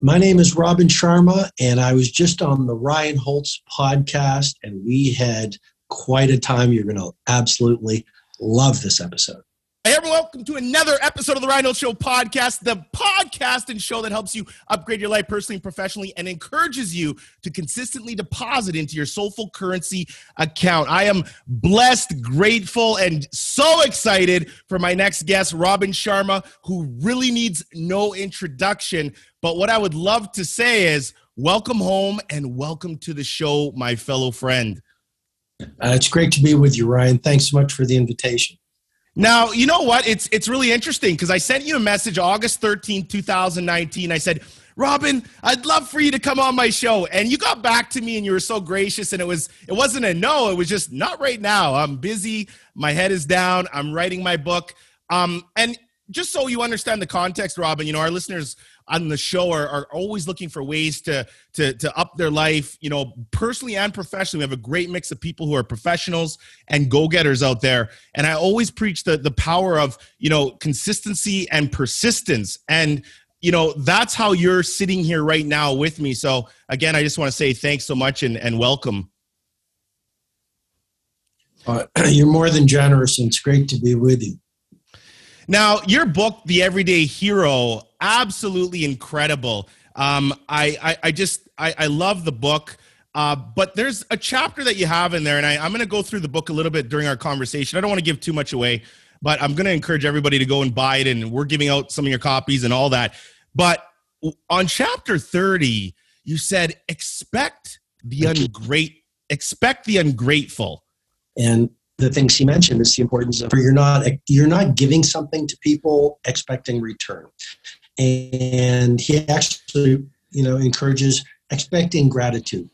My name is Robin Sharma, and I was just on the Ryan Holtz podcast, and we had quite a time. You're going to absolutely love this episode. Hey everyone, welcome to another episode of the Ryan Holtz Show podcast, the podcast and show that helps you upgrade your life personally and professionally and encourages you to consistently deposit into your soulful currency account. I am blessed, grateful, and so excited for my next guest, Robin Sharma, who really needs no introduction. But what I would love to say is welcome home and welcome to the show, my fellow friend. It's great to be with you, Ryan. Thanks so much for the invitation. Now, you know what? It's really interesting because I sent you a message August 13, 2019. I said, Robin, I'd love for you to come on my show. And you got back to me and you were so gracious. And it wasn't a no. It was just not right now. I'm busy. My head is down. I'm writing my book. And just so you understand the context, Robin, our listeners on the show are always looking for ways to up their life, personally and professionally. We have a great mix of people who are professionals and go-getters out there. And I always preach the power of, consistency and persistence. And, that's how you're sitting here right now with me. So again, I just want to say thanks so much and welcome. You're more than generous, and it's great to be with you. Now, your book, The Everyday Hero, absolutely incredible. I love the book, but there's a chapter that you have in there, and I'm going to go through the book a little bit during our conversation. I don't want to give too much away, but I'm going to encourage everybody to go and buy it, and we're giving out some of your copies and all that. But on chapter 30, you said, expect the ungrateful. And the things he mentioned is the importance of you're not giving something to people expecting return. And he actually, encourages expecting gratitude.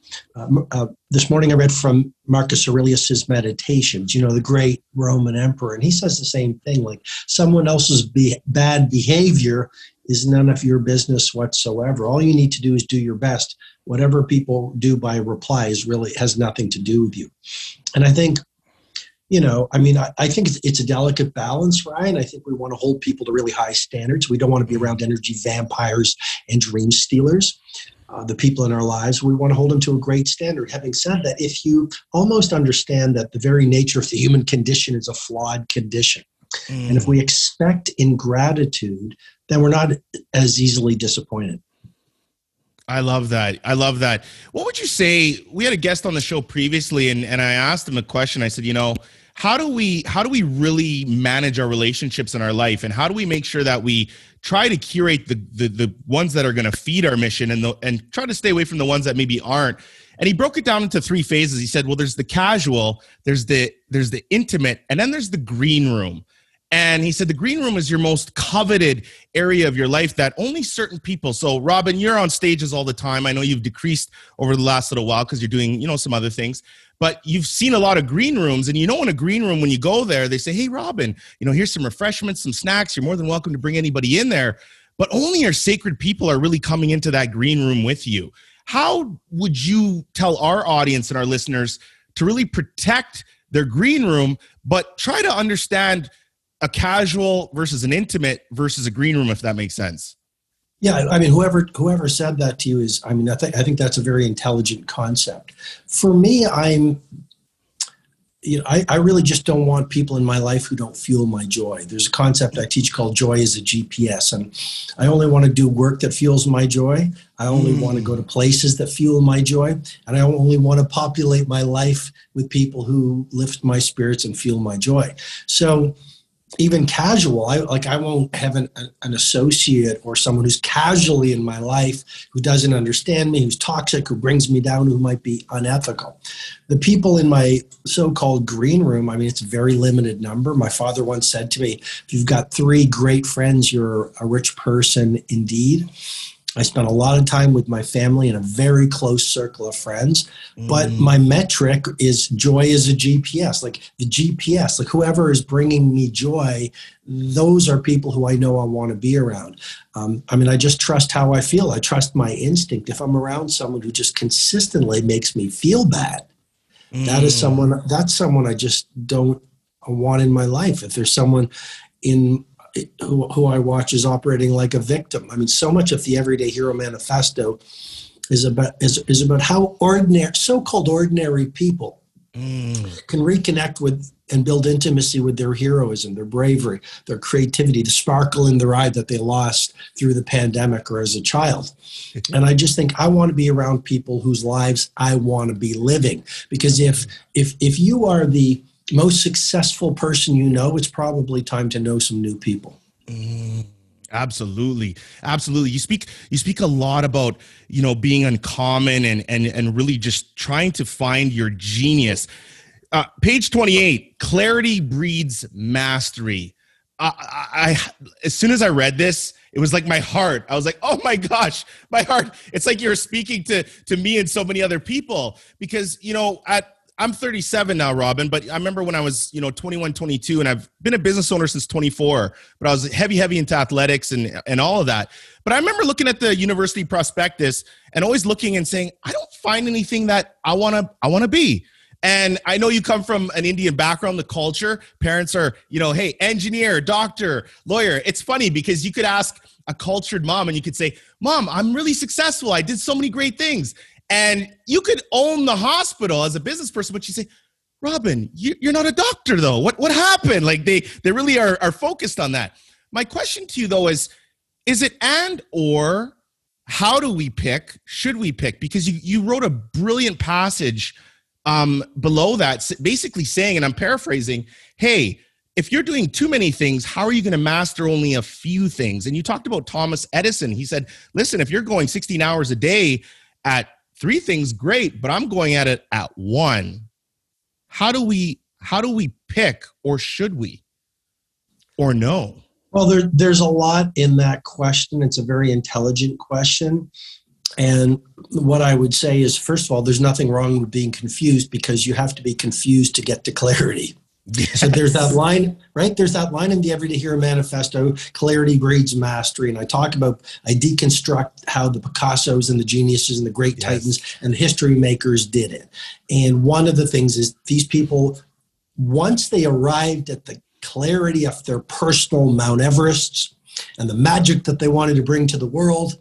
This morning I read from Marcus Aurelius's Meditations, the great Roman emperor, and he says the same thing, like someone else's bad behavior is none of your business whatsoever. All you need to do is do your best. Whatever people do by replies really has nothing to do with you. And I think I think it's a delicate balance, Ryan. I think we want to hold people to really high standards. We don't want to be around energy vampires and dream stealers. The people in our lives, we want to hold them to a great standard. Having said that, if you almost understand that the very nature of the human condition is a flawed condition, and if we expect ingratitude, then we're not as easily disappointed. I love that. What would you say? We had a guest on the show previously, and I asked him a question. I said, how do we really manage our relationships in our life, and how do we make sure that we try to curate the ones that are going to feed our mission and try to stay away from the ones that maybe aren't? And he broke it down into three phases. He said, well, there's the casual, there's the intimate, and then there's the green room. And he said the green room is your most coveted area of your life that only certain people. So Robin, you're on stages all the time. I know you've decreased over the last little while because you're doing, some other things. But you've seen a lot of green rooms. And in a green room, when you go there, they say, hey, Robin, here's some refreshments, some snacks. You're more than welcome to bring anybody in there. But only your sacred people are really coming into that green room with you. How would you tell our audience and our listeners to really protect their green room, but try to understand a casual versus an intimate versus a green room, if that makes sense? Yeah, whoever said that to you is, I think that's a very intelligent concept. For me, I really just don't want people in my life who don't fuel my joy. There's a concept I teach called joy as a GPS, and I only want to do work that fuels my joy. I only want to go to places that fuel my joy, and I only want to populate my life with people who lift my spirits and fuel my joy. So even casual, I won't have an associate or someone who's casually in my life who doesn't understand me, who's toxic, who brings me down, who might be unethical. The people in my so-called green room, it's a very limited number. My father once said to me, if you've got 3 great friends, you're a rich person indeed. I spent a lot of time with my family in a very close circle of friends, but my metric is joy as a GPS, like the GPS, like whoever is bringing me joy, those are people who I know I want to be around. I just trust how I feel. I trust my instinct. If I'm around someone who just consistently makes me feel bad, that's someone I just don't want in my life. If there's someone in who I watch is operating like a victim. I mean, so much of the Everyday Hero Manifesto is about how so-called ordinary people can reconnect with and build intimacy with their heroism, their bravery, their creativity, the sparkle in their eye that they lost through the pandemic or as a child. And I just think I want to be around people whose lives I want to be living. Because if you are the most successful person you know, it's probably time to know some new people. Absolutely. Absolutely. You speak a lot about, being uncommon and really just trying to find your genius. Page 28, clarity breeds mastery. I as soon as I read this, it was like my heart. I was like, oh my gosh, my heart. It's like you're speaking to me and so many other people because, I'm 37 now, Robin, but I remember when I was, 21, 22, and I've been a business owner since 24, but I was heavy into athletics and all of that. But I remember looking at the university prospectus and always looking and saying, I don't find anything that I want to be. And I know you come from an Indian background, the culture, parents are, hey, engineer, doctor, lawyer. It's funny because you could ask a cultured mom and you could say, Mom, I'm really successful. I did so many great things. And you could own the hospital as a business person, but you say, Robin, you're not a doctor though. What happened? Like they really are focused on that. My question to you though is it and or how do we pick? Should we pick? Because you wrote a brilliant passage below that, basically saying, and I'm paraphrasing, hey, if you're doing too many things, how are you going to master only a few things? And you talked about Thomas Edison. He said, listen, if you're going 16 hours a day at 3 things, great, but I'm going at it at 1. How do we pick, or should we, or no? Well, there's a lot in that question. It's a very intelligent question. And what I would say is, first of all, there's nothing wrong with being confused because you have to be confused to get to clarity. Yes. So there's that line, right? There's that line in the Everyday Hero Manifesto, clarity breeds mastery. And I deconstruct how the Picassos and the geniuses and the great titans and history makers did it. And one of the things is these people, once they arrived at the clarity of their personal Mount Everests and the magic that they wanted to bring to the world,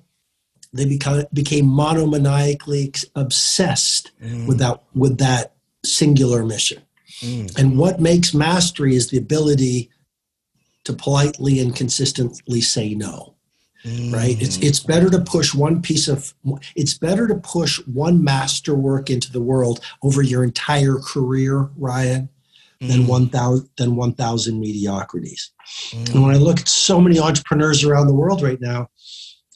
they became monomaniacally obsessed with that singular mission. And what makes mastery is the ability to politely and consistently say no, right? It's better to push one masterwork into the world over your entire career, Ryan, than 1,000 mediocrities. And when I look at so many entrepreneurs around the world right now,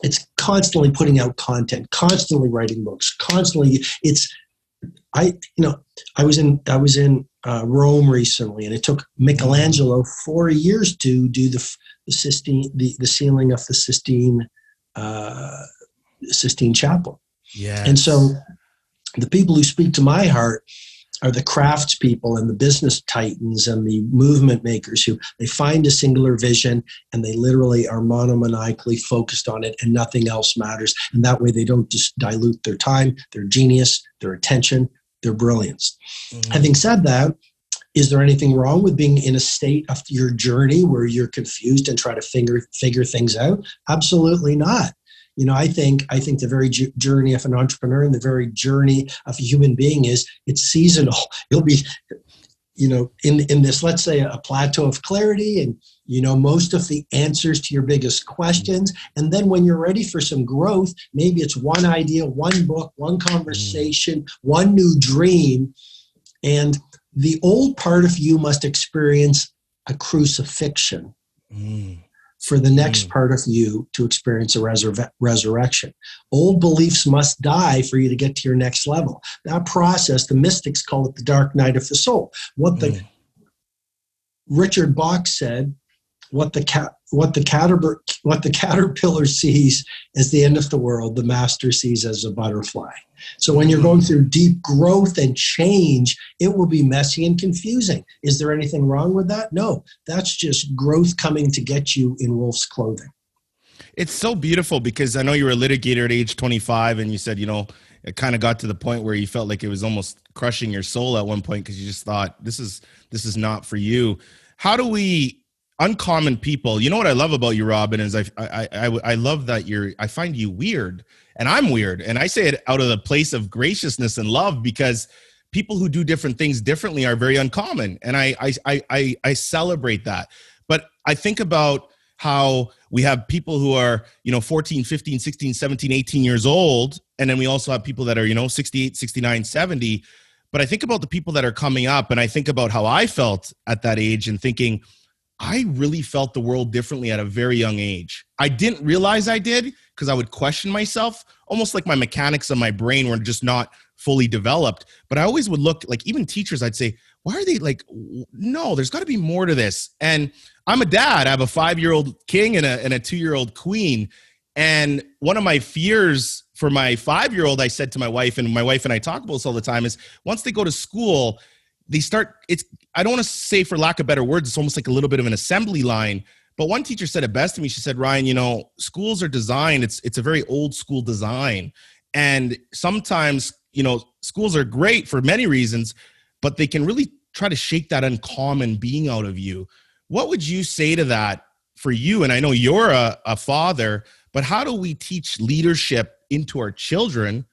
it's constantly putting out content, constantly writing books, constantly. I was in Rome recently, and it took Michelangelo 4 years to do the ceiling of the Sistine Chapel. Yeah. And so the people who speak to my heart are the craftspeople and the business titans and the movement makers who they find a singular vision and they literally are monomaniacally focused on it and nothing else matters. And that way they don't just dilute their time, their genius, their attention, their brilliance. Having said that, is there anything wrong with being in a state of your journey where you're confused and try to figure things out? Absolutely not. I think the very journey of an entrepreneur and the very journey of a human being it's seasonal. You'll be, in this, let's say, a plateau of clarity and, most of the answers to your biggest questions. And then when you're ready for some growth, maybe it's one idea, one book, one conversation, one new dream. And the old part of you must experience a crucifixion. For the next part of you to experience a resurrection. Old beliefs must die for you to get to your next level. That process, the mystics call it the dark night of the soul. Richard Bach said, what the caterpillar sees as the end of the world, the master sees as a butterfly. So when you're going through deep growth and change, it will be messy and confusing. Is there anything wrong with that? No, that's just growth coming to get you in wolf's clothing. It's so beautiful because I know you were a litigator at age 25 and you said, it kind of got to the point where you felt like it was almost crushing your soul at one point because you just thought this is not for you. How do we uncommon people. You know what I love about you, Robin, is I love that I find you weird, and I'm weird, and I say it out of the place of graciousness and love, because people who do different things differently are very uncommon, and I celebrate that. But I think about how we have people who are, 14, 15, 16, 17, 18 years old. And then we also have people that are, 68, 69, 70. But I think about the people that are coming up, and I think about how I felt at that age and thinking, I really felt the world differently at a very young age. I didn't realize I did, because I would question myself, almost like my mechanics of my brain were just not fully developed. But I always would look, like even teachers, I'd say, why are they like, no, there's got to be more to this. And I'm a dad. I have a 5-year-old king and a 2-year-old queen. And one of my fears for my 5-year-old, I said to my wife, and my wife and I talk about this all the time, is once they go to school, they start, I don't want to say, for lack of better words, it's almost like a little bit of an assembly line. But one teacher said it best to me. She said, Ryan, schools are designed, it's a very old school design. And sometimes, schools are great for many reasons, but they can really try to shake that uncommon being out of you. What would you say to that for you? And I know you're a father, but how do we teach leadership into our children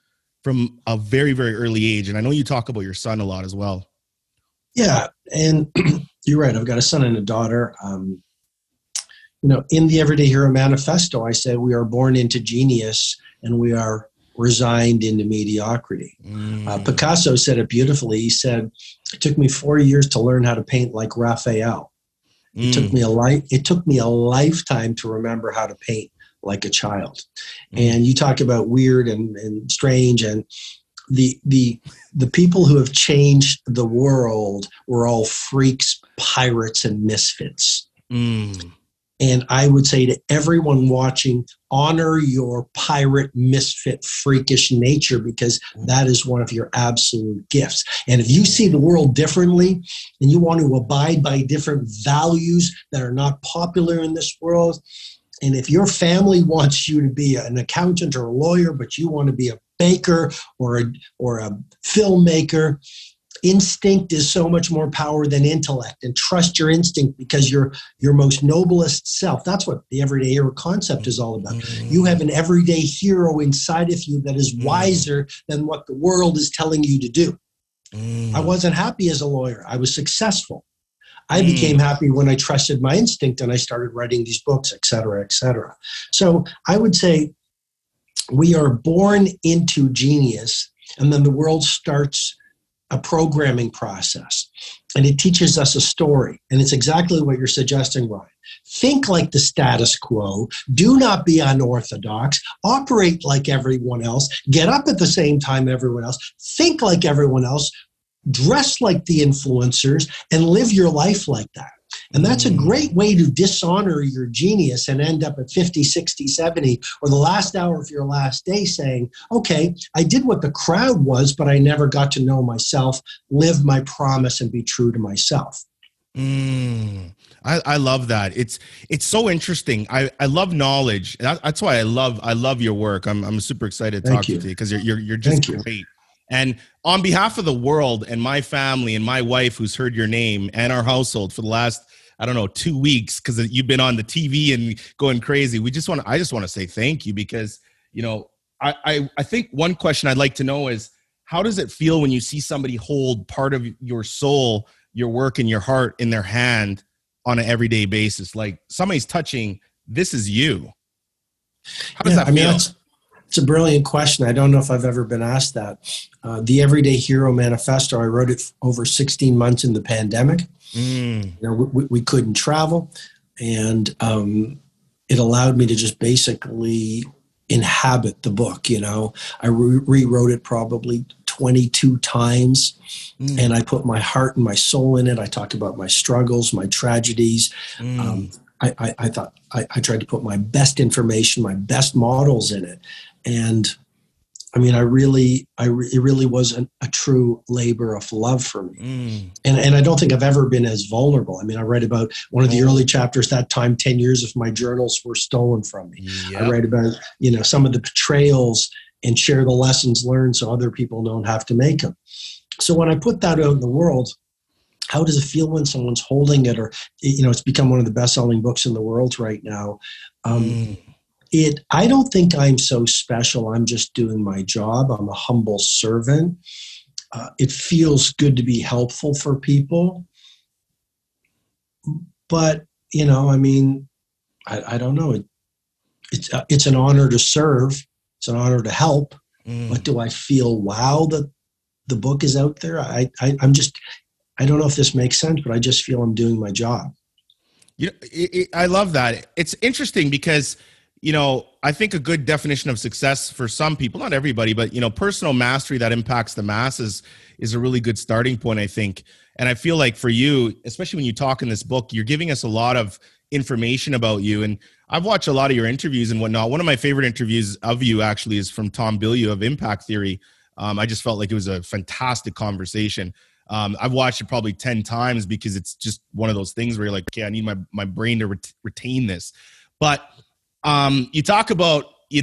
from a very, very early age? And I know you talk about your son a lot as well. Yeah, and you're right. I've got a son and a daughter. In the Everyday Hero Manifesto, I said we are born into genius and we are resigned into mediocrity. Picasso said it beautifully. He said, it took me 4 years to learn how to paint like Raphael. It took me a lifetime to remember how to paint like a child. And you talk about weird and strange, and the people who have changed the world were all freaks, pirates, and misfits. And I would say to everyone watching, honor your pirate, misfit, freakish nature, because that is one of your absolute gifts. And if you see the world differently and you want to abide by different values that are not popular in this world, and if your family wants you to be an accountant or a lawyer, but you want to be a baker or a filmmaker, instinct is so much more power than intellect, and trust your instinct, because your most noblest self. That's what the Everyday Hero concept is all about. You have an everyday hero inside of you that is wiser than what the world is telling you to do. I wasn't happy as a lawyer. I was successful. I became happy when I trusted my instinct and I started writing these books, et cetera, et cetera. So I would say we are born into genius, and then the world starts a programming process, and it teaches us a story. And it's exactly what you're suggesting, Ryan. Think like the status quo. Do not be unorthodox. Operate like everyone else. Get up at the same time everyone else. Think like everyone else. Dress like the influencers, and live your life like that. And that's a great way to dishonor your genius and end up at 50, 60, 70, or the last hour of your last day saying, okay, I did what the crowd was, but I never got to know myself, live my promise, and be true to myself. I love that. It's so interesting. I love knowledge. That's why I love your work. I'm super excited to talk to you, because you're just great. And on behalf of the world and my family and my wife, who's heard your name, and our household for the last, 2 weeks, because you've been on the TV and going crazy, I just want to say thank you, because, I think one question I'd like to know is, how does it feel when you see somebody hold part of your soul, your work, and your heart in their hand on an everyday basis? Like somebody's touching, this is you. How does that feel? It's a brilliant question. I don't know if I've ever been asked that. The Everyday Hero Manifesto, I wrote it over 16 months in the pandemic. We couldn't travel, and it allowed me to just basically inhabit the book. I rewrote it probably 22 times, and I put my heart and my soul in it. I talked about my struggles, my tragedies. I thought I tried to put my best information, my best models in it. And I mean, it really was a true labor of love for me. And I don't think I've ever been as vulnerable. I mean, I write about one of the early chapters, that time 10 years of my journals were stolen from me. Yep. I write about, some of the betrayals and share the lessons learned so other people don't have to make them. So when I put that out in the world, how does it feel when someone's holding it? Or, it's become one of the best-selling books in the world right now. I don't think I'm so special. I'm just doing my job. I'm a humble servant. It feels good to be helpful for people. But, I don't know. It's an honor to serve. It's an honor to help. But do I feel wow that the book is out there? I don't know if this makes sense, but I just feel I'm doing my job. I love that. It's interesting because, I think a good definition of success for some people, not everybody, but, personal mastery that impacts the masses is a really good starting point, I think. And I feel like for you, especially when you talk in this book, you're giving us a lot of information about you. And I've watched a lot of your interviews and whatnot. One of my favorite interviews of you actually is from Tom Bilyeu of Impact Theory. I just felt like it was a fantastic conversation. I've watched it probably 10 times because it's just one of those things where you're like, okay, I need my brain to retain this. But you talk about, you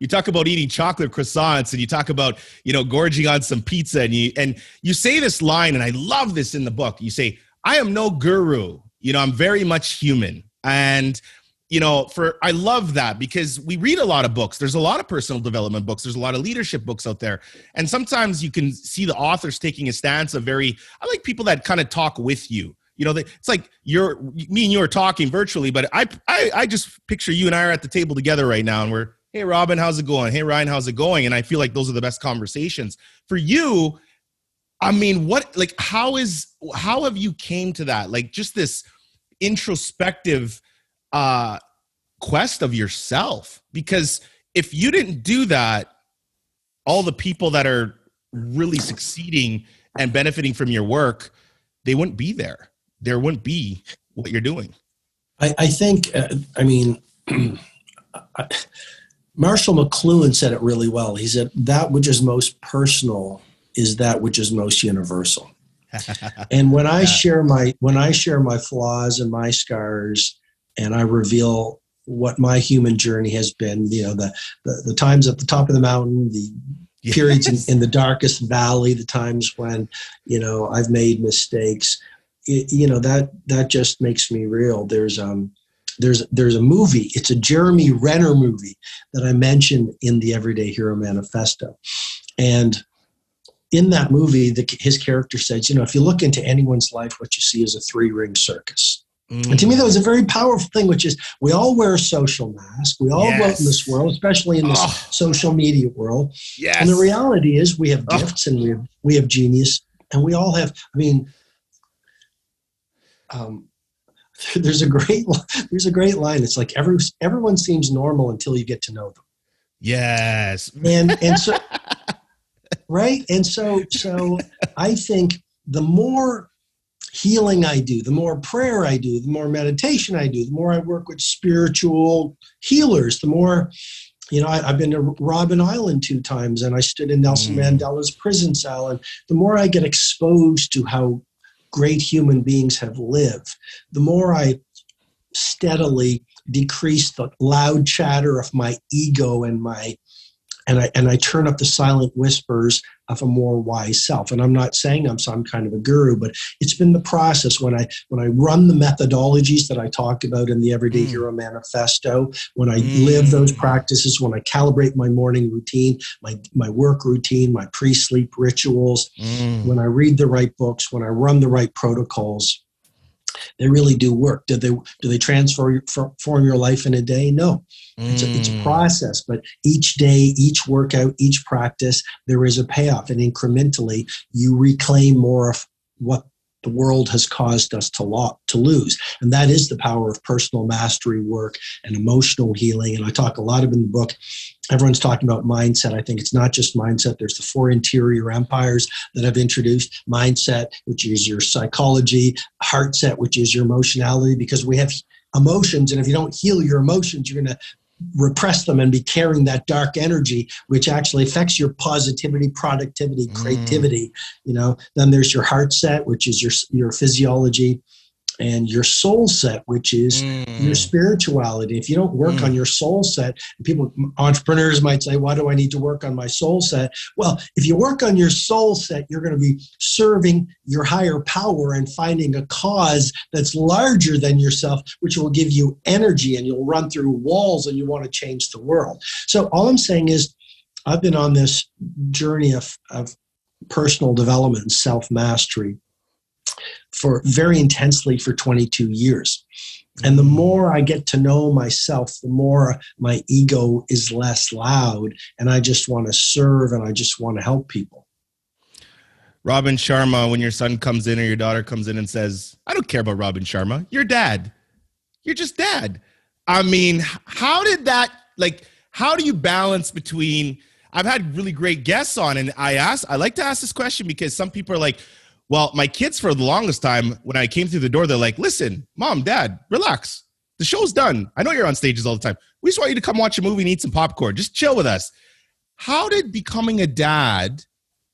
talk about eating chocolate croissants, and you talk about, gorging on some pizza, and you say this line, and I love this in the book. You say, I am no guru, I'm very much human. And, I love that because we read a lot of books. There's a lot of personal development books. There's a lot of leadership books out there. And sometimes you can see the authors taking a stance of I like people that kind of talk with you. It's like me and you are talking virtually, but I just picture you and I are at the table together right now, and we're, hey, Robin, how's it going? Hey, Ryan, how's it going? And I feel like those are the best conversations. For you, how have you came to that? Like just this introspective quest of yourself, because if you didn't do that, all the people that are really succeeding and benefiting from your work, they wouldn't be there. There wouldn't be what you're doing. I think, Marshall McLuhan said it really well. He said, that which is most personal is that which is most universal. And when I share my flaws and my scars, and I reveal what my human journey has been, the times at the top of the mountain, the periods in the darkest valley, the times when, I've made mistakes, that just makes me real. There's a movie, it's a Jeremy Renner movie that I mentioned in the Everyday Hero Manifesto. And in that movie, his character says, if you look into anyone's life, what you see is a 3-ring circus. And to me, that was a very powerful thing, which is we all wear a social mask. We all go out in this world, especially in this social media world. Yes. And the reality is we have gifts and we have genius, and we all have, there's a great line. It's like everyone seems normal until you get to know them. Yes. And so, right. And so I think the more healing I do, the more prayer I do, the more meditation I do, the more I work with spiritual healers, the more, I've been to Robin Island 2 times, and I stood in Nelson Mandela's prison cell. And the more I get exposed to how great human beings have lived, the more I steadily decrease the loud chatter of my ego and I turn up the silent whispers of a more wise self. And I'm not saying I'm some kind of a guru, but it's been the process when I run the methodologies that I talked about in the Everyday Hero Manifesto, when I live those practices, when I calibrate my morning routine, my work routine, my pre-sleep rituals, when I read the right books, when I run the right protocols, they really do work. Do they transform your life in a day? No. It's a process, but each day, each workout, each practice, there is a payoff, and incrementally you reclaim more of what the world has caused us to lose. And that is the power of personal mastery work and emotional healing. And I talk a lot in the book. Everyone's talking about mindset. I think it's not just mindset. There's the 4 interior empires that I've introduced. Mindset, which is your psychology; heartset, which is your emotionality, because we have emotions. And if you don't heal your emotions, you're going to repress them and be carrying that dark energy, which actually affects your positivity, productivity, creativity. Then there's your heart set, which is your physiology, and your soul set, which is your spirituality. If you don't work on your soul set, people, entrepreneurs might say, why do I need to work on my soul set? Well, if you work on your soul set, you're going to be serving your higher power and finding a cause that's larger than yourself, which will give you energy, and you'll run through walls and you want to change the world. So all I'm saying is, I've been on this journey of personal development and self-mastery for very intensely for 22 years. And the more I get to know myself, the more my ego is less loud, and I just want to serve and I just want to help people. Robin Sharma, when your son comes in or your daughter comes in and says, I don't care about Robin Sharma, you're dad. You're just dad. I mean, how did that, like, how do you balance between, I've had really great guests on, and I like to ask this question because some people are like, well, my kids, for the longest time, when I came through the door, they're like, listen, mom, dad, relax. The show's done. I know you're on stages all the time. We just want you to come watch a movie and eat some popcorn. Just chill with us. How did becoming a dad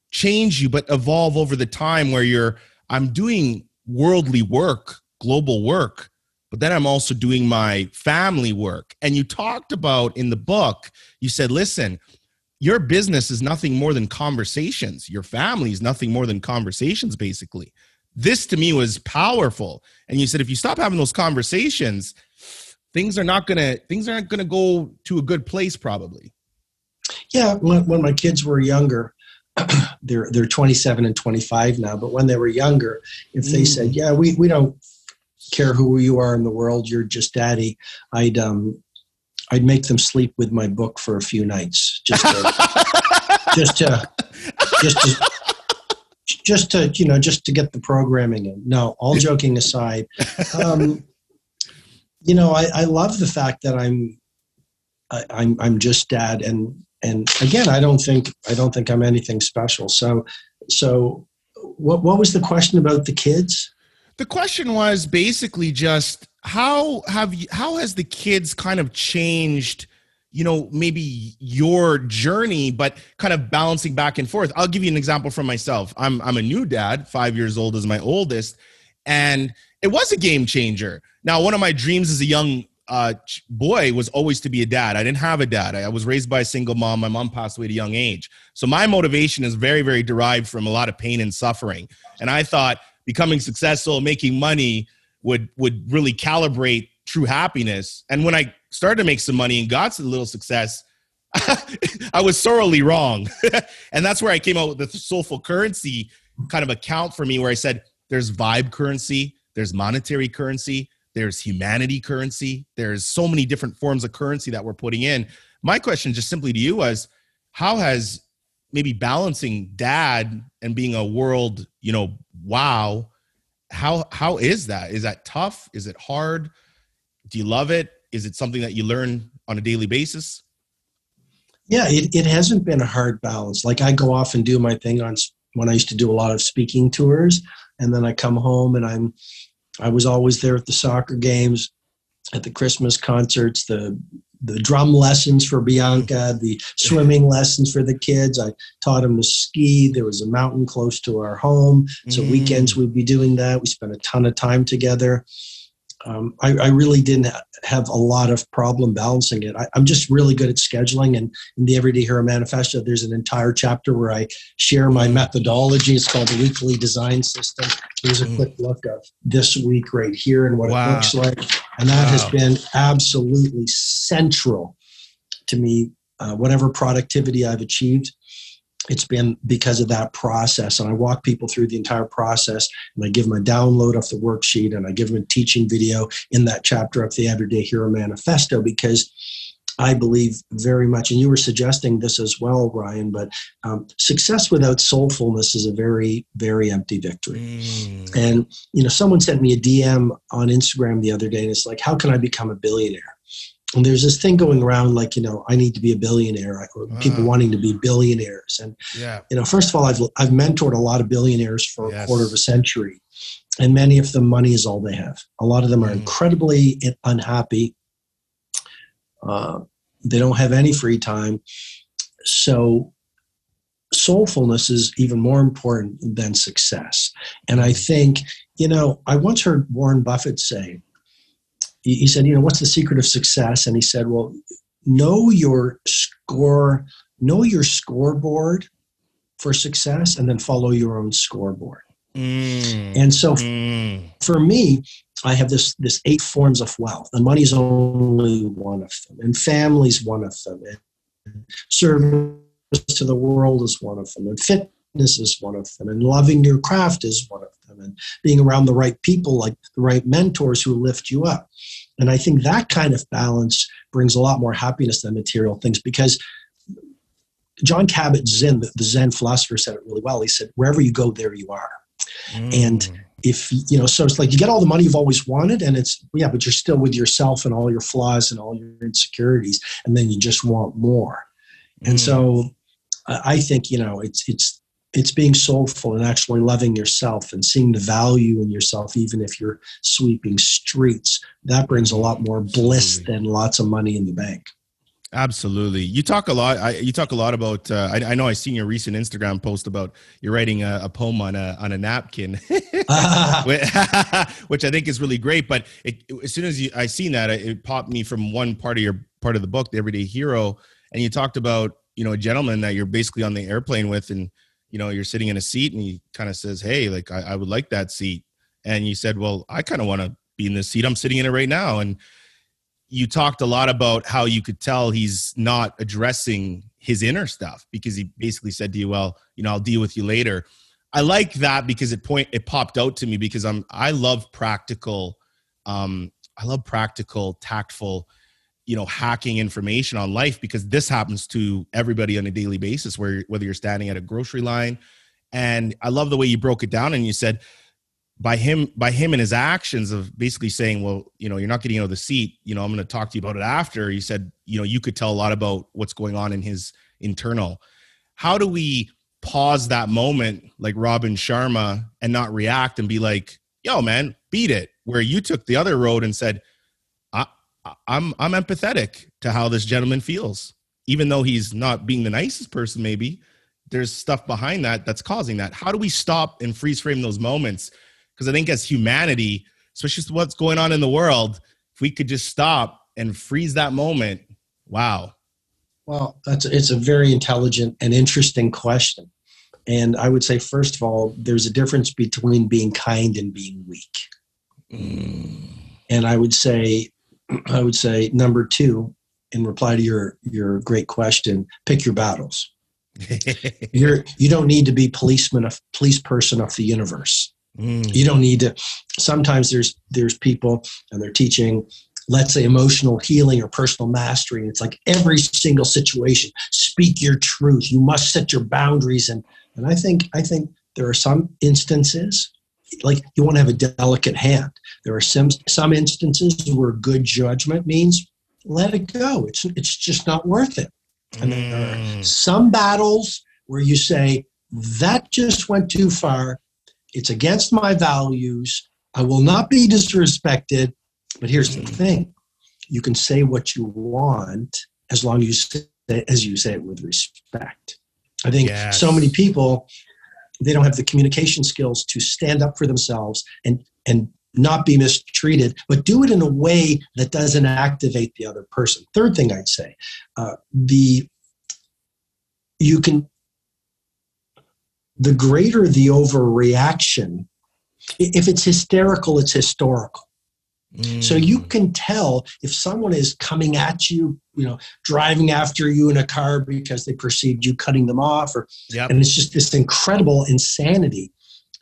change you, but evolve over the time where I'm doing worldly work, global work, but then I'm also doing my family work? And you talked about in the book, you said, listen, your business is nothing more than conversations. Your family is nothing more than conversations, basically. This to me was powerful. And you said, if you stop having those conversations, things aren't gonna go to a good place, probably. Yeah, when my kids were younger, they're 27 and 25 now, but when they were younger, if they said, yeah, we don't care who you are in the world, you're just daddy, I'd make them sleep with my book for a few nights, just to get the programming in. No, all joking aside, I love the fact that I'm just dad, and again, I don't think I'm anything special. So what was the question about the kids? The question was basically just how has the kids kind of changed, maybe your journey, but kind of balancing back and forth. I'll give you an example from myself. I'm a new dad, 5 years old is my oldest, and it was a game changer. Now, one of my dreams as a young boy was always to be a dad. I didn't have a dad. I was raised by a single mom. My mom passed away at a young age. So my motivation is very, very derived from a lot of pain and suffering. And I thought becoming successful, making money would really calibrate true happiness. And when I started to make some money and got to a little success, I was sorely wrong. And that's where I came out with the soulful currency kind of account for me, where I said, there's vibe currency, there's monetary currency, there's humanity currency. There's so many different forms of currency that we're putting in. My question just simply to you was, how has maybe balancing dad and being a world, wow, how is that? Is that tough? Is it hard? Do you love it? Is it something that you learn on a daily basis? Yeah, it hasn't been a hard balance. Like, I go off and do my thing when I used to do a lot of speaking tours, and then I come home and I was always there at the soccer games, at the Christmas concerts, the drum lessons for Bianca, the swimming lessons for the kids. I taught them to ski. There was a mountain close to our home, so weekends we'd be doing that. We spent a ton of time together. I really didn't have a lot of problem balancing it. I'm just really good at scheduling, and in the Everyday Hero Manifesto, there's an entire chapter where I share my methodology. It's called the Weekly Design System. Here's a quick look of this week right here and what it looks like. And that has been absolutely central to me. Whatever productivity I've achieved, it's been because of that process. And I walk people through the entire process, and I give them a download of the worksheet, and I give them a teaching video in that chapter of the Everyday Hero Manifesto, because I believe very much, and you were suggesting this as well, Ryan, but success without soulfulness is a very, very empty victory. And, someone sent me a DM on Instagram the other day, and it's like, how can I become a billionaire? And there's this thing going around, like, I need to be a billionaire, or people wanting to be billionaires. And, first of all, I've mentored a lot of billionaires for a quarter of a century, and many of them, money is all they have. A lot of them are incredibly unhappy. They don't have any free time. So soulfulness is even more important than success. And I think, I once heard Warren Buffett say, he said, what's the secret of success? And he said, well, know your scoreboard for success, and then follow your own scoreboard. And so for me, I have this 8 forms of wealth, and money is only one of them, and family is one of them, and service to the world is one of them, and fitness is one of them, and loving your craft is one of them, and being around the right people, like the right mentors who lift you up. And I think that kind of balance brings a lot more happiness than material things, because John Kabat-Zinn, the Zen philosopher, said it really well. He said, wherever you go, there you are. And if, so it's like you get all the money you've always wanted, and but you're still with yourself and all your flaws and all your insecurities, and then you just want more. And so I think, it's being soulful and actually loving yourself and seeing the value in yourself, even if you're sweeping streets. That brings a lot more bliss than lots of money in the bank. Absolutely. You talk a lot about, I know I seen your recent Instagram post about you're writing a poem on a napkin, which I think is really great. But as soon as I seen that, it popped me from one part of the book, The Everyday Hero. And you talked about, a gentleman that you're basically on the airplane with, and, you're sitting in a seat, and he kind of says, hey, like, I would like that seat. And you said, well, I kind of want to be in this seat. I'm sitting in it right now. And you talked a lot about how you could tell he's not addressing his inner stuff, because he basically said to you, well, I'll deal with you later. I like that because it popped out to me, because I love practical, tactful, hacking information on life, because this happens to everybody on a daily basis, whether you're standing at a grocery line. And I love the way you broke it down, and you said, by him and his actions of basically saying, well, you're not getting out of the seat, I'm going to talk to you about it after. You said, you could tell a lot about what's going on in his internal. How do we pause that moment like Robin Sharma and not react and be like, yo, man, beat it, where you took the other road and said, I'm empathetic to how this gentleman feels, even though he's not being the nicest person, maybe there's stuff behind that's causing that. How do we stop and freeze frame those moments? Because I think as humanity, especially with what's going on in the world, if we could just stop and freeze that moment, wow. Well, it's a very intelligent and interesting question. And I would say, first of all, there's a difference between being kind and being weak. And I would say, number 2, in reply to your great question, pick your battles. You don't need to be police person of the universe. You don't need to. Sometimes there's people, and they're teaching, let's say, emotional healing or personal mastery. And it's like every single situation, speak your truth. You must set your boundaries. And I think there are some instances, like, you want to have a delicate hand. There are some instances where good judgment means let it go. It's just not worth it. And there are some battles where you say, that just went too far. It's against my values. I will not be disrespected. But here's the thing. You can say what you want as long as you say it with respect. I think so many people, they don't have the communication skills to stand up for themselves and not be mistreated, but do it in a way that doesn't activate the other person. Third thing I'd say, the greater the overreaction, if it's hysterical, it's historical. So you can tell if someone is coming at you, driving after you in a car because they perceived you cutting them off, and it's just this incredible insanity.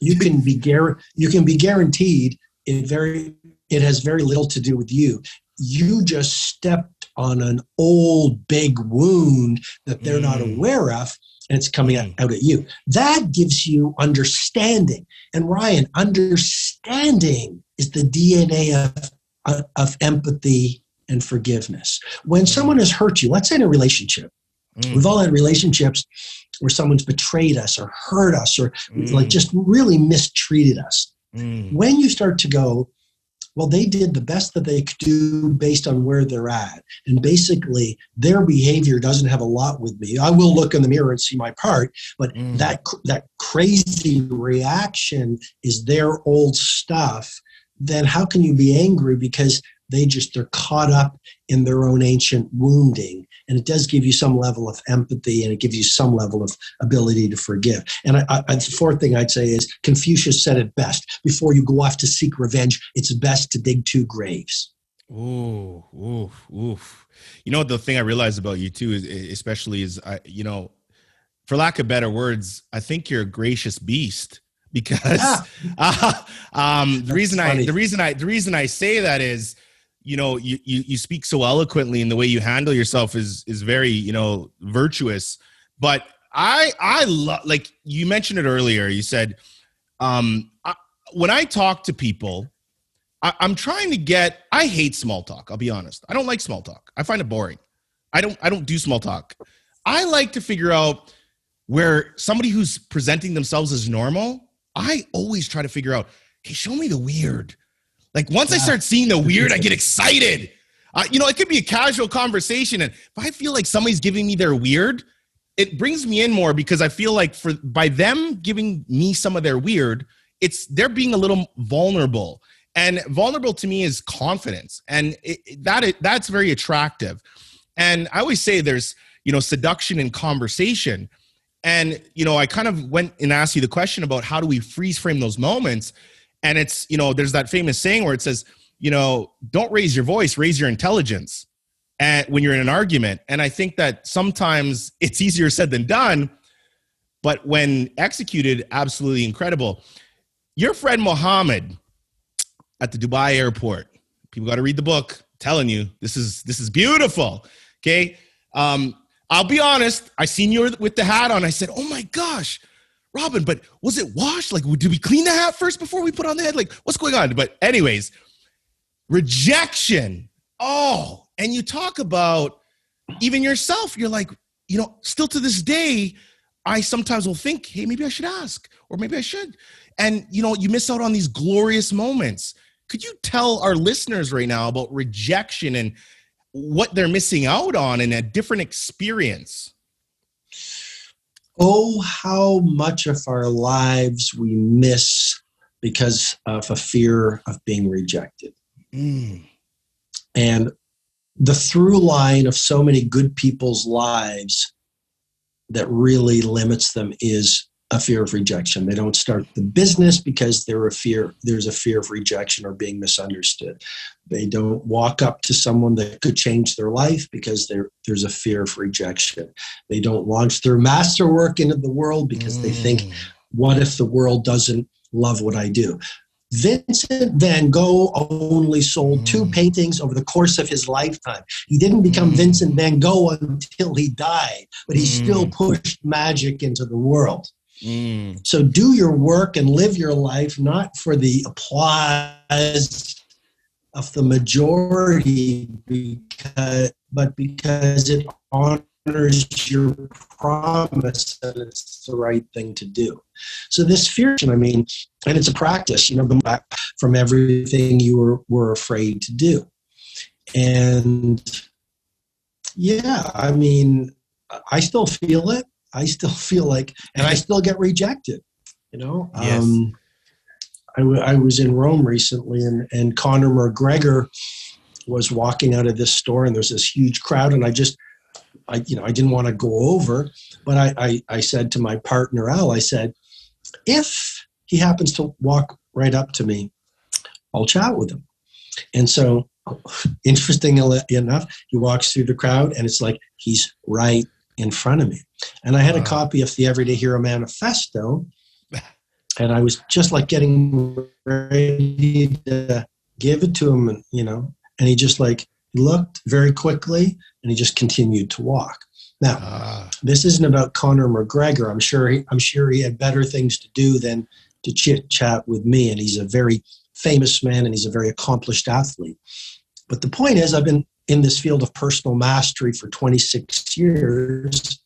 You can be guaranteed it has very little to do with you. You just stepped on an old big wound that they're not aware of, and it's coming out at you. That gives you understanding. And Ryan, understanding is the DNA of empathy and forgiveness. When someone has hurt you, let's say in a relationship, we've all had relationships where someone's betrayed us or hurt us or like just really mistreated us. When you start to go, Well, they did the best that they could do based on where they're at. And basically, their behavior doesn't have a lot with me. I will look in the mirror and see my part, but that crazy reaction is their old stuff. Then how can you be angry? Because they're caught up in their own ancient wounding. And it does give you some level of empathy, and it gives you some level of ability to forgive. And the fourth thing I'd say is Confucius said it best: before you go off to seek revenge, it's best to dig 2 graves. Ooh, oof, oof. You know, the thing I realized about you too, especially is, for lack of better words, I think you're a gracious beast, because the reason I say that is, you speak so eloquently, and the way you handle yourself is very, virtuous. But I love, like you mentioned it earlier, you said, when I talk to people, I'm trying to I hate small talk. I'll be honest. I don't like small talk. I find it boring. I don't do small talk. I like to figure out where somebody who's presenting themselves as normal, I always try to figure out, hey, show me the weird. Like once I start seeing the weird, I get excited. It could be a casual conversation, and if I feel like somebody's giving me their weird, it brings me in more, because I feel like by them giving me some of their weird, they're being a little vulnerable. And vulnerable to me is confidence, and that's very attractive. And I always say there's seduction in conversation. And I kind of went and asked you the question about how do we freeze frame those moments. And it's, there's that famous saying where it says, don't raise your voice, raise your intelligence when you're in an argument. And I think that sometimes it's easier said than done, but when executed, absolutely incredible. Your friend Mohammed at the Dubai airport, people got to read the book. I'm telling you, this is beautiful. Okay. I'll be honest. I seen you with the hat on. I said, oh my gosh, Robin, but was it washed? Like, did we clean the hat first before we put on the head? Like, what's going on? But anyways, rejection. Oh, and you talk about even yourself. You're like, still to this day, I sometimes will think, hey, maybe I should ask, or maybe I should. And, you miss out on these glorious moments. Could you tell our listeners right now about rejection and what they're missing out on in a different experience? Oh, how much of our lives we miss because of a fear of being rejected. And the through line of so many good people's lives that really limits them is a fear of rejection. They don't start the business because there's a fear of rejection or being misunderstood. They don't walk up to someone that could change their life because there's a fear of rejection. They don't launch their masterwork into the world because they think, what if the world doesn't love what I do? Vincent van Gogh only sold 2 paintings over the course of his lifetime. He didn't become Vincent van Gogh until he died, but he still pushed magic into the world. So do your work and live your life, not for the applause of the majority, but because it honors your promise and it's the right thing to do. So this fear, and it's a practice, going back from everything you were afraid to do. And I still feel it. I still feel like, and I still get rejected, Yes. I was in Rome recently, and Conor McGregor was walking out of this store, and there's this huge crowd, and I didn't want to go over, but I said to my partner, Al, I said, if he happens to walk right up to me, I'll chat with him. And so, interestingly enough, he walks through the crowd, and it's like he's right in front of me. And I had a copy of the Everyday Hero Manifesto, and I was just like getting ready to give it to him, and he just looked very quickly, and he just continued to walk. Now, this isn't about Conor McGregor. I'm sure he had better things to do than to chit chat with me, and he's a very famous man, and he's a very accomplished athlete. But the point is, I've been in this field of personal mastery for 26 years,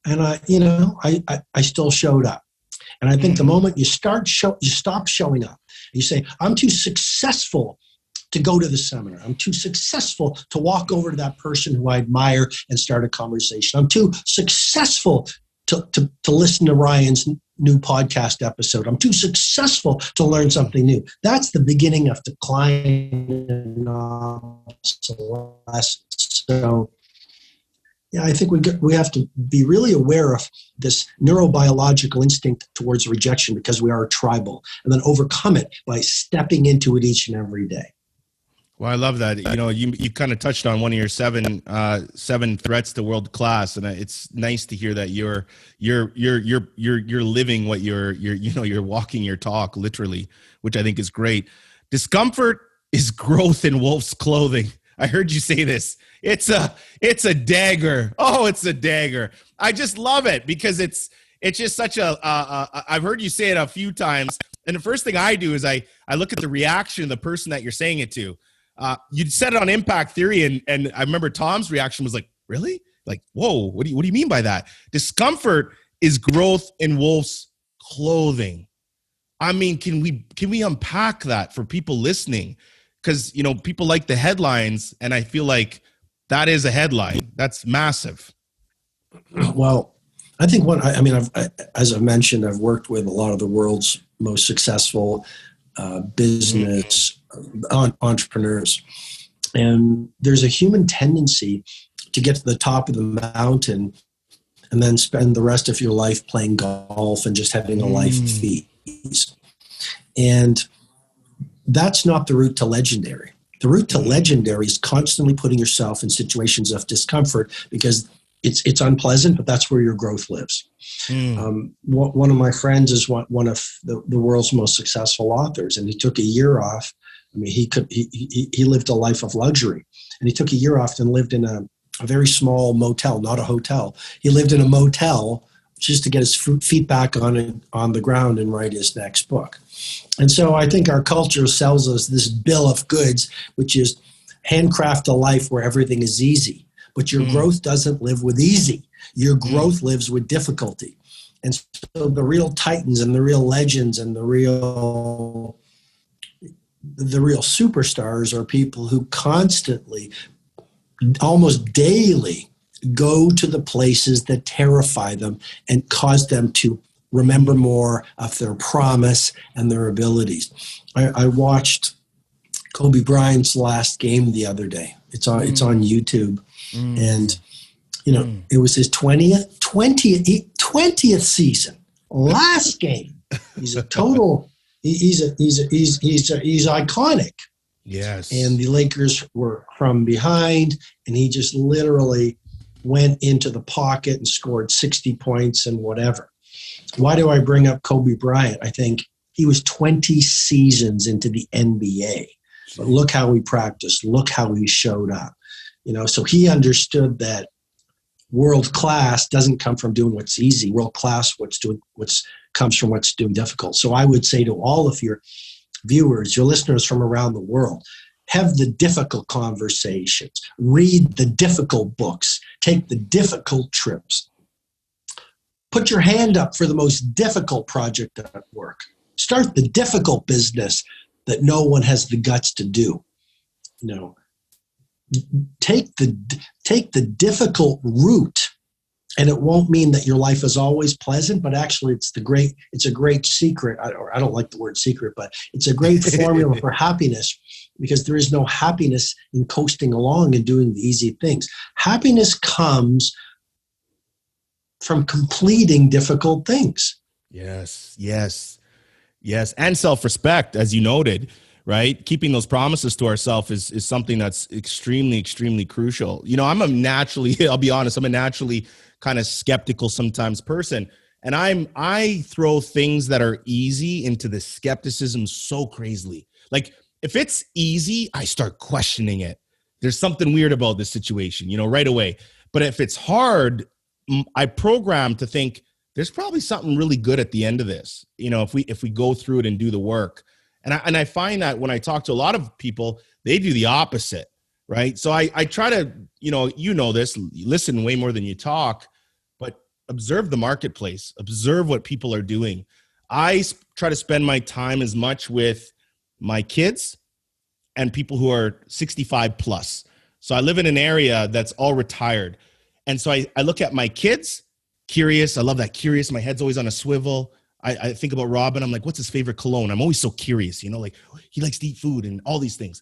and I still showed up. And I think the moment you stop showing up, You say, I'm too successful to go to the seminar. I'm too successful to walk over to that person who I admire and start a conversation. I'm too successful to listen to Ryan's new podcast episode. I'm too successful to learn something new. That's the beginning of decline and obsolescence. So, yeah, I think we have to be really aware of this neurobiological instinct towards rejection because we are tribal, and then overcome it by stepping into it each and every day. Well, I love that. You know, you kind of touched on one of your seven threats to world class, and it's nice to hear that you're living what you're walking your talk literally, which I think is great. Discomfort is growth in wolf's clothing. I heard you say this. It's a dagger. Oh, it's a dagger. I just love it because it's just such I've heard you say it a few times, and the first thing I do is I look at the reaction of the person that you're saying it to. You said it on impact theory, and I remember Tom's reaction was like, really? Like, whoa, what do you mean by that? Discomfort is growth in wolf's clothing. I mean, can we unpack that for people listening? Because, you know, people like the headlines, and I feel like that is a headline. That's massive. Well, I think as I mentioned, I've worked with a lot of the world's most successful business entrepreneurs. And there's a human tendency to get to the top of the mountain and then spend the rest of your life playing golf and just having a life of ease. And that's not the route to legendary. The route to legendary is constantly putting yourself in situations of discomfort because it's unpleasant, but that's where your growth lives. One of my friends is one of the world's most successful authors, and he took a year off. I mean, he lived a life of luxury, and he took a year off and lived in a very small motel, not a hotel. He lived in a motel just to get his feet back on the ground and write his next book. And so I think our culture sells us this bill of goods, which is handcraft a life where everything is easy. But your growth doesn't live with easy. Your growth lives with difficulty. And so the real titans and the real legends and the real superstars are people who constantly, almost daily, go to the places that terrify them and cause them to remember more of their promise and their abilities. I watched Kobe Bryant's last game the other day. It's on YouTube. And, you know, it was his 20th season, last game. He's a total, he's iconic. Yes. And the Lakers were from behind, and he just literally went into the pocket and scored 60 points and whatever. Why do I bring up Kobe Bryant? I think he was 20 seasons into the NBA. But look how he practiced. Look how he showed up. You know, so he understood that world class doesn't come from doing what's easy. World class comes from what's doing difficult. So I would say to all of your viewers, your listeners from around the world, have the difficult conversations, read the difficult books, take the difficult trips. Put your hand up for the most difficult project at work. Start the difficult business that no one has the guts to do. You know, take the difficult route, and it won't mean that your life is always pleasant, but actually it's a great secret. I don't like the word secret, but it's a great formula for happiness, because there is no happiness in coasting along and doing the easy things. Happiness comes from completing difficult things. Yes. And self-respect, as you noted, right? Keeping those promises to ourselves is something that's extremely, extremely crucial. You know, I'll be honest, I'm a naturally kind of skeptical sometimes person. And I throw things that are easy into the skepticism so crazily. Like, if it's easy, I start questioning it. There's something weird about this situation, you know, right away. But if it's hard, I program to think there's probably something really good at the end of this. You know, if we go through it and do the work. And I find that when I talk to a lot of people, they do the opposite, right? So I try to, you know this, listen way more than you talk, but observe the marketplace, observe what people are doing. I try to spend my time as much with my kids, and people who are 65 plus. So I live in an area that's all retired. And so I look at my kids, curious. I love that curious. My head's always on a swivel. I think about Robin. I'm like, what's his favorite cologne? I'm always so curious, like he likes to eat food and all these things.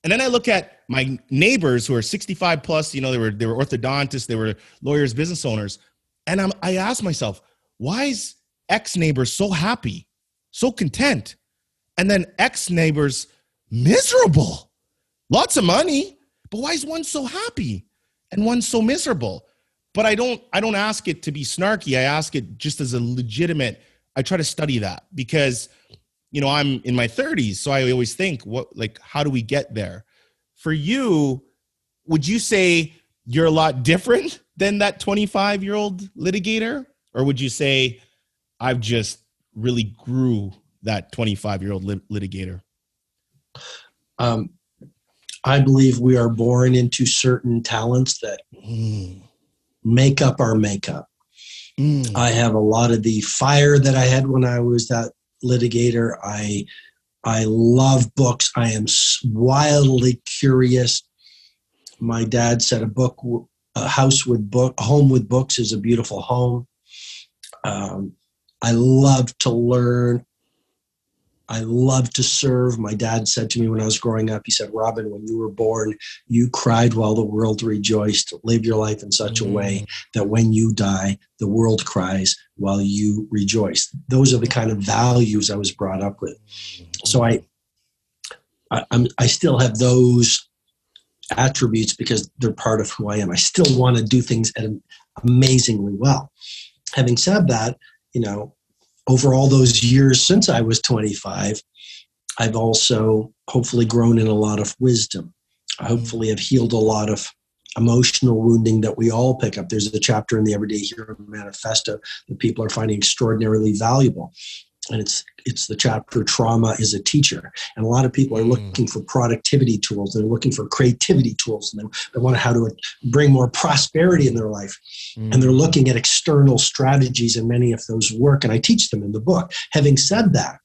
And then I look at my neighbors who are 65 plus, they were orthodontists, they were lawyers, business owners. And I ask myself, why is X neighbor so happy, so content? And then X neighbors miserable, lots of money, but why is one so happy and one so miserable? But I don't ask it to be snarky. I ask it just as a legitimate, I try to study that because, I'm in my 30s. So I always think how do we get there? For you, would you say you're a lot different than that 25-year-old litigator? Or would you say I've just really grew that 25-year-old litigator? I believe we are born into certain talents that make up our makeup. I have a lot of the fire that I had when I was that litigator. I love books. I am wildly curious. My dad said a home with books is a beautiful home. I love to learn. I love to serve. My dad said to me when I was growing up, he said, Robin, when you were born, you cried while the world rejoiced. Live your life in such a way that when you die, the world cries while you rejoice. Those are the kind of values I was brought up with. So I still have those attributes because they're part of who I am. I still want to do things amazingly well. Having said that, over all those years since I was 25, I've also hopefully grown in a lot of wisdom. I hopefully have healed a lot of emotional wounding that we all pick up. There's a chapter in the Everyday Hero manifesto that people are finding extraordinarily valuable. And it's the chapter, Trauma is a Teacher. And a lot of people are looking for productivity tools. They're looking for creativity tools. And they want how to bring more prosperity in their life. And they're looking at external strategies, and many of those work. And I teach them in the book. Having said that,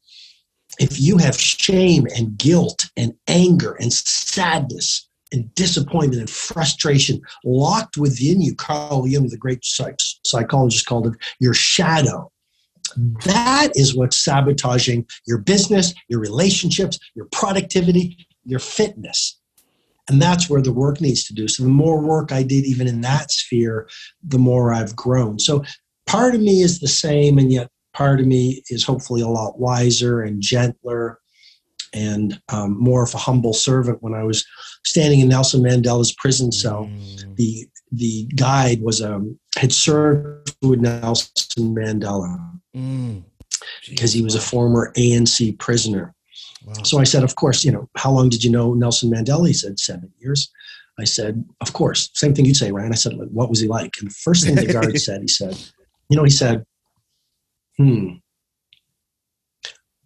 if you have shame and guilt and anger and sadness and disappointment and frustration locked within you, Carl Jung, the great psychologist, called it your shadow. That is what's sabotaging your business, your relationships, your productivity, your fitness. And that's where the work needs to do. So the more work I did even in that sphere, the more I've grown. So part of me is the same, and yet part of me is hopefully a lot wiser and gentler and more of a humble servant. When I was standing in Nelson Mandela's prison cell, the guide had served with Nelson Mandela because he was a former ANC prisoner. Wow. So I said, of course, how long did you know Nelson Mandela? He said, 7 years. I said, of course. Same thing you'd say, Ryan. I said, what was he like? And the first thing the guard said, he said,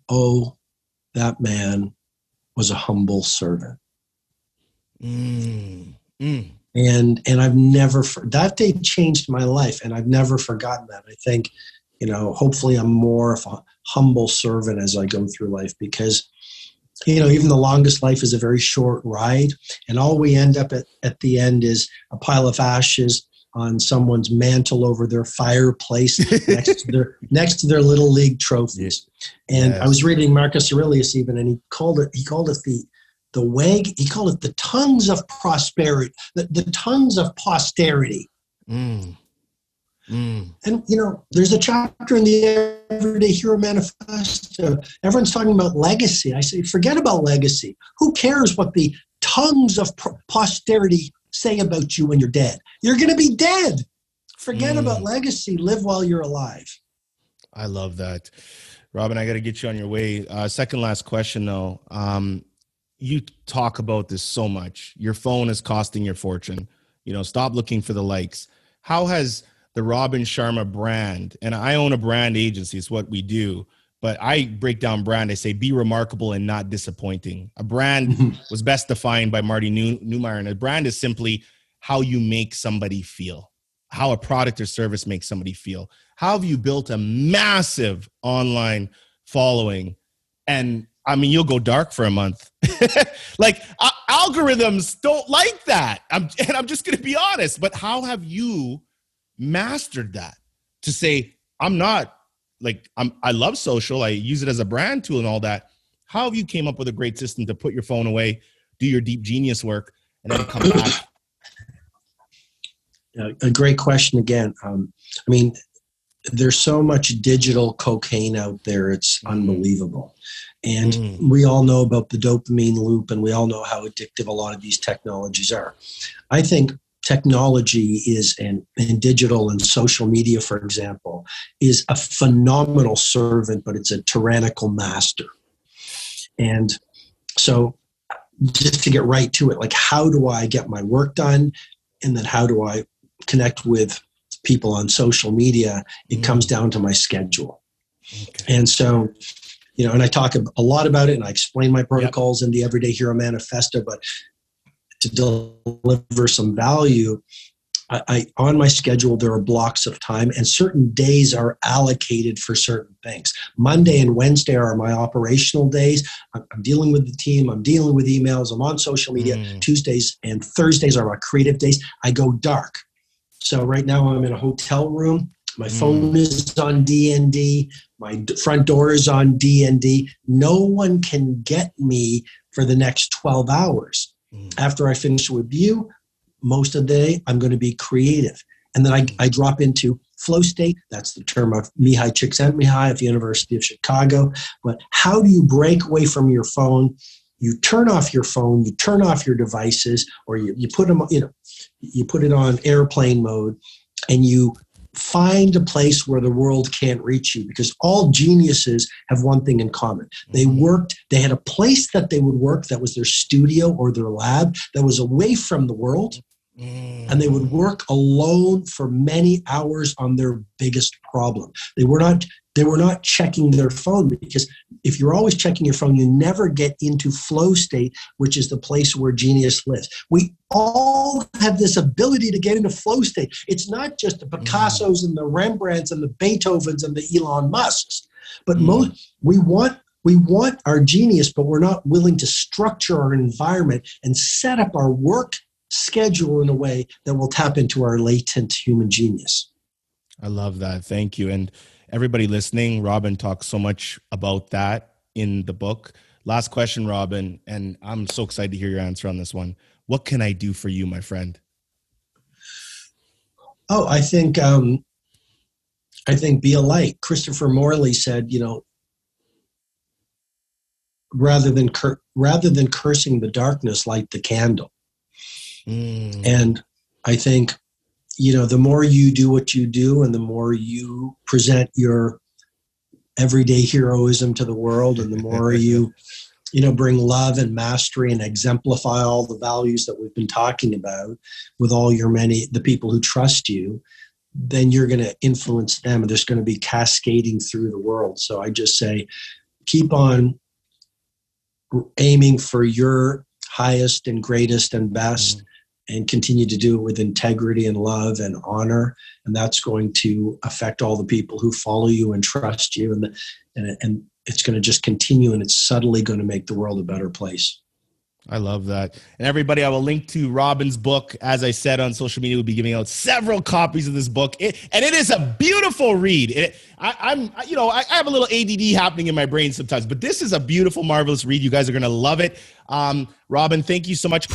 oh, that man was a humble servant. And I've never, that day changed my life, and I've never forgotten that. I think, hopefully I'm more of a humble servant as I go through life, because, even the longest life is a very short ride, and all we end up at the end is a pile of ashes on someone's mantle over their fireplace next to their little league trophies. And I was reading Marcus Aurelius even, and he called it the tongues of prosperity, the tongues of posterity. And, there's a chapter in the Everyday Hero Manifesto. Everyone's talking about legacy. I say, forget about legacy. Who cares what the tongues of posterity say about you when you're dead? You're going to be dead. Forget about legacy. Live while you're alive. I love that. Robin, I got to get you on your way. Second last question, though. You talk about this so much. Your phone is costing your fortune. Stop looking for the likes. How has the Robin Sharma brand, and I own a brand agency, it's what we do, but I break down brand. I say, be remarkable and not disappointing. A brand was best defined by Marty Neumeyer, and a brand is simply how you make somebody feel, how a product or service makes somebody feel. How have you built a massive online following? And I mean, you'll go dark for a month. Like algorithms don't like that. I'm just going to be honest, but how have you mastered that to say, I'm not like, I love social. I use it as a brand tool and all that. How have you came up with a great system to put your phone away, do your deep genius work, and then come back? A great question again. I mean, there's so much digital cocaine out there. It's unbelievable. And we all know about the dopamine loop, and we all know how addictive a lot of these technologies are. I think technology is, and digital and social media, for example, is a phenomenal servant, but it's a tyrannical master. And so just to get right to it, like, how do I get my work done? And then how do I connect with people on social media? It comes down to my schedule. Okay. And so, you know, and I talk a lot about it, and I explain my protocols in the Everyday Hero Manifesto, but to deliver some value, I on my schedule, there are blocks of time, and certain days are allocated for certain things. Monday and Wednesday are my operational days. I'm dealing with the team. I'm dealing with emails. I'm on social media. Tuesdays and Thursdays are my creative days. I go dark. So right now I'm in a hotel room. My phone is on DND. My front door is on DND. No one can get me for the next 12 hours. After I finish with you, most of the day, I'm going to be creative. And then I drop into flow state. That's the term of Mihai Csikszentmihalyi at the University of Chicago. But how do you break away from your phone? You turn off your phone, you turn off your devices, or you put them, you put it on airplane mode, and you find a place where the world can't reach you, because all geniuses have one thing in common. They had a place that they would work that was their studio or their lab that was away from the world. And they would work alone for many hours on their biggest problem. They were not checking their phone, because if you're always checking your phone, you never get into flow state, which is the place where genius lives. We all have this ability to get into flow state. It's not just the Picassos and the Rembrandts and the Beethovens and the Elon Musks, but we want our genius, but we're not willing to structure our environment and set up our work schedule in a way that will tap into our latent human genius. I love that. Thank you. And everybody listening, Robin talks so much about that in the book. Last question, Robin, and I'm so excited to hear your answer on this one. What can I do for you, my friend? Oh, I think be a light. Christopher Morley said, rather than cursing the darkness, light the candle. And I think, the more you do what you do, and the more you present your everyday heroism to the world, and the more you bring love and mastery and exemplify all the values that we've been talking about with all the people who trust you, then you're going to influence them, and there's going to be cascading through the world. So I just say, keep on aiming for your highest and greatest and best, and continue to do it with integrity and love and honor. And that's going to affect all the people who follow you and trust you. And it's going to just continue, and it's subtly going to make the world a better place. I love that. And everybody, I will link to Robin's book. As I said, on social media, we'll be giving out several copies of this book. And it is a beautiful read. I have a little ADD happening in my brain sometimes, but this is a beautiful, marvelous read. You guys are going to love it. Robin, thank you so much.